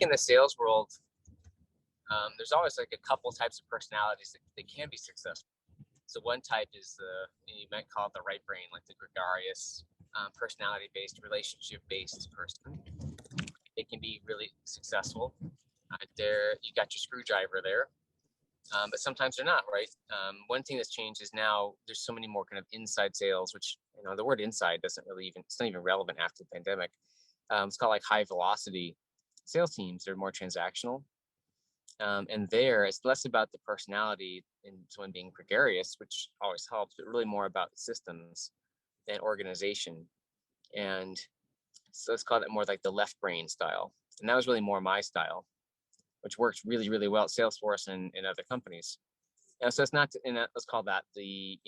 in the sales world, there's always like a couple types of personalities that can be successful. So one type is you might call it the right brain, like the gregarious, personality-based, relationship-based person. It can be really successful. There, you got your screwdriver there, but sometimes they're not, right? One thing that's changed is now there's so many more kind of inside sales, which, the word inside doesn't really it's not even relevant after the pandemic. It's called like high velocity sales teams. They're more transactional. And there, it's less about the personality in someone being gregarious, which always helps, but really more about systems and organization. And so let's call it more like the left brain style. And that was really more my style, which works really, really well at Salesforce and in other companies. And so it's not, let's call that the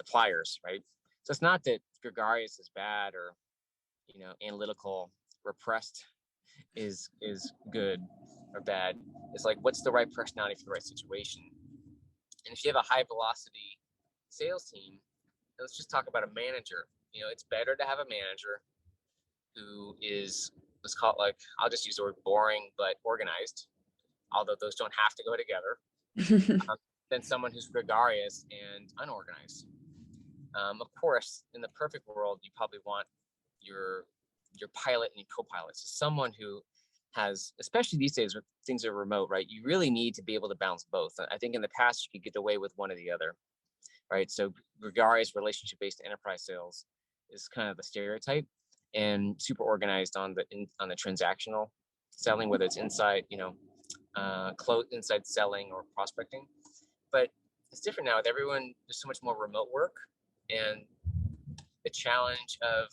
pliers, right? So it's not that gregarious is bad or, analytical, repressed is good or bad. It's like, what's the right personality for the right situation? And if you have a high velocity sales team, let's just talk about a manager. It's better to have a manager who is, let's call it like, I'll just use the word boring, but organized, although those don't have to go together, than someone who's gregarious and unorganized. Of course, in the perfect world, you probably want your pilot and your co-pilot. So someone who has, especially these days when things are remote, right? You really need to be able to balance both. I think in the past, you could get away with one or the other, right? So gregarious relationship-based enterprise sales is kind of the stereotype, and super organized on the transactional selling, whether it's inside, inside selling or prospecting. But it's different now with everyone. There's so much more remote work, and the challenge of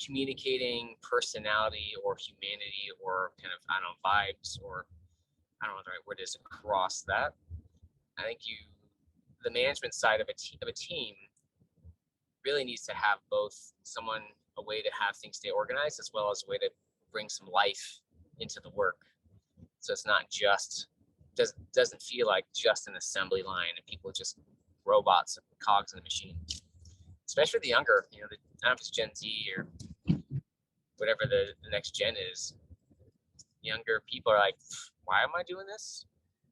communicating personality or humanity or kind of, vibes, or I don't know what the right word is, across that. I think the management side of a team really needs to have both a way to have things stay organized, as well as a way to bring some life into the work. So it's not just, doesn't feel like just an assembly line and people just robots and cogs in the machine. Especially the younger, I don't know if it's Gen Z or whatever the next gen is. Younger people are like, why am I doing this?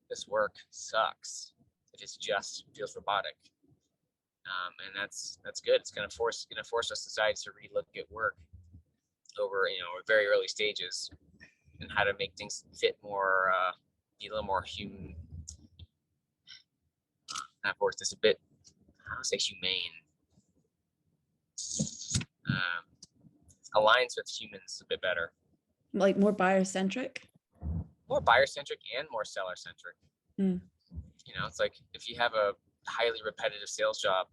This work sucks. It just feels robotic. And that's good. It's going to force our society to relook at work over, very early stages, and how to make things fit more, be a little more human. That works just a bit, I don't say humane. Aligns with humans a bit better. Like more buyer-centric? More buyer-centric and more seller-centric. It's like if you have a highly repetitive sales job,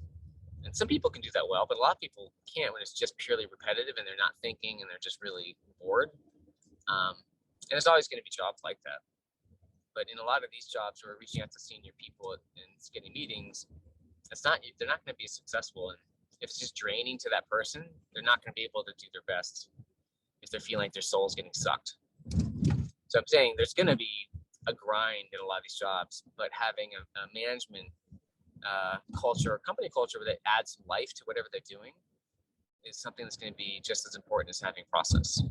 and some people can do that well, but a lot of people can't when it's just purely repetitive and they're not thinking and they're just really bored. And there's always going to be jobs like that. But in a lot of these jobs where we're reaching out to senior people and getting meetings, they're not going to be successful. And if it's just draining to that person, they're not going to be able to do their best if they're feeling like their soul's getting sucked. So I'm saying there's going to be a grind in a lot of these jobs, but having a management culture, company culture that adds life to whatever they're doing is something that's going to be just as important as having process.